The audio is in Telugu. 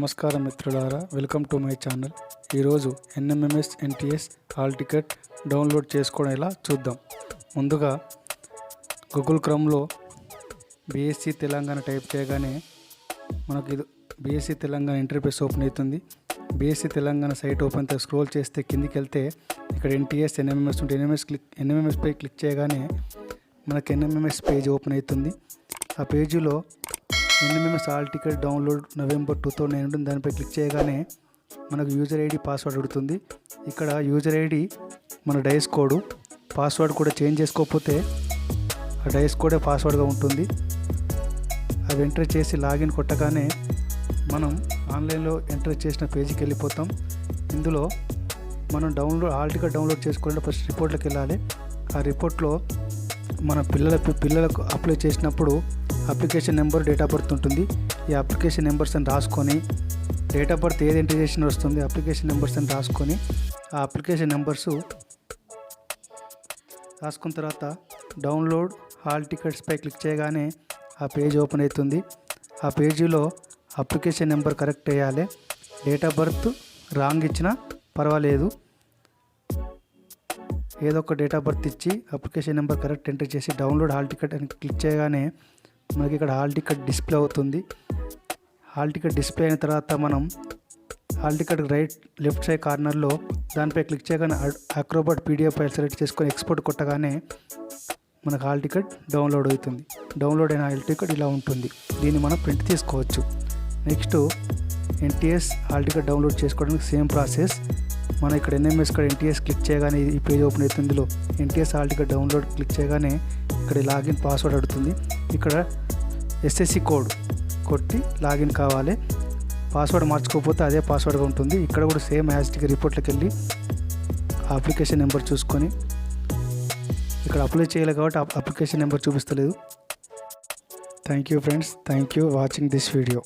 నమస్కారం మిత్రులారా, వెల్కమ్ టు మై ఛానల్. ఈరోజు NMMS NTS hall ticket download చేసుకోవడం ఎలా చూద్దాం. ముందుగా గూగుల్ క్రోమ్లో BSc తెలంగాణ టైప్ చేయగానే మనకు ఇది BSc తెలంగాణ ఇంటర్ఫేస్ ఓపెన్ అవుతుంది. BSc తెలంగాణ సైట్ ఓపెన్ అయితే స్క్రోల్ చేస్తే కిందికి వెళ్తే ఇక్కడ NTS NMMS ఉంటే NMMS పై క్లిక్ చేయగానే మనకు NMMS పేజ్ ఓపెన్ అవుతుంది. ఆ పేజీలో NMMS hall ticket download November 2009 ఉంటుంది. దానిపై క్లిక్ చేయగానే మనకు యూజర్ ఐడి పాస్వర్డ్ అడుగుతుంది. ఇక్కడ యూజర్ ఐడి మన డైస్ కోడ్, పాస్వర్డ్ కూడా చేంజ్ చేసుకోకపోతే ఆ డైస్ కోడే పాస్వర్డ్గా ఉంటుంది. అవి ఎంటర్ చేసి లాగిన్ కొట్టగానే మనం ఆన్లైన్లో ఎంటర్ చేసిన పేజీకి వెళ్ళిపోతాం. ఇందులో మనం హాల్ టికెట్ డౌన్లోడ్ చేసుకోవాలంటే ఫస్ట్ రిపోర్ట్లోకి వెళ్ళాలి. ఆ రిపోర్ట్లో మన పిల్లలకు అప్లై చేసినప్పుడు application number, date of birth ఉంటుంది. ఈ అప్లికేషన్ నెంబర్స్ అని రాసుకొని, డేట్ ఆఫ్ బర్త్ ఏది ఎంటర్ చేసిన వస్తుంది, అప్లికేషన్ నెంబర్స్ అని రాసుకొని ఆ అప్లికేషన్ నెంబర్స్ రాసుకున్న తర్వాత డౌన్లోడ్ హాల్ టికెట్స్పై క్లిక్ చేయగానే ఆ పేజ్ ఓపెన్ అవుతుంది. ఆ పేజీలో అప్లికేషన్ నెంబర్ కరెక్ట్ వేయాలి. డేట్ ఆఫ్ బర్త్ రాంగ్ ఇచ్చినా పర్వాలేదు, ఏదో ఒక డేట్ ఆఫ్ బర్త్ ఇచ్చి అప్లికేషన్ నెంబర్ కరెక్ట్ ఎంటర్ చేసి డౌన్లోడ్ హాల్ టికెట్ అని క్లిక్ చేయగానే మనకి ఇక్కడ హాల్ టికెట్ డిస్ప్లే అవుతుంది. హాల్ టికెట్ డిస్ప్లే అయిన తర్వాత మనం హాల్ టికెట్ లెఫ్ట్ సైడ్ కార్నర్లో దానిపై క్లిక్ చేయగానే అక్రోబాట్ PDF ఫైల్ సెలెక్ట్ చేసుకొని ఎక్స్పోర్ట్ కొట్టగానే మనకు హాల్ టికెట్ డౌన్లోడ్ అవుతుంది. డౌన్లోడ్ అయిన హాల్ టికెట్ ఇలా ఉంటుంది. దీన్ని మనం ప్రింట్ తీసుకోవచ్చు. Next NTS hall ticket download చేసుకోవడానికి సేమ్ ప్రాసెస్. మనం ఇక్కడ NMMS ఇక్కడ NTS క్లిక్ చేయగానే ఈ పేజ్ ఓపెన్ అవుతుంది. ఇందులో NTS hall ticket download click చేయగానే ఇక్కడ లాగిన్ పాస్వర్డ్ అడుగుతుంది. ఇక్కడ SSC కోడ్ కొట్టి లాగిన్ కావాలి. పాస్వర్డ్ మార్చుకోకపోతే అదే పాస్వర్డ్గా ఉంటుంది. ఇక్కడ కూడా సేమ్ యాజ్టీగా రిపోర్ట్లోకి వెళ్ళి అప్లికేషన్ నెంబర్ చూసుకొని, ఇక్కడ అప్లై చేయాలి కాబట్టి అప్లికేషన్ నెంబర్ చూపిస్తలేదు. Thank you friends, thank you watching this video.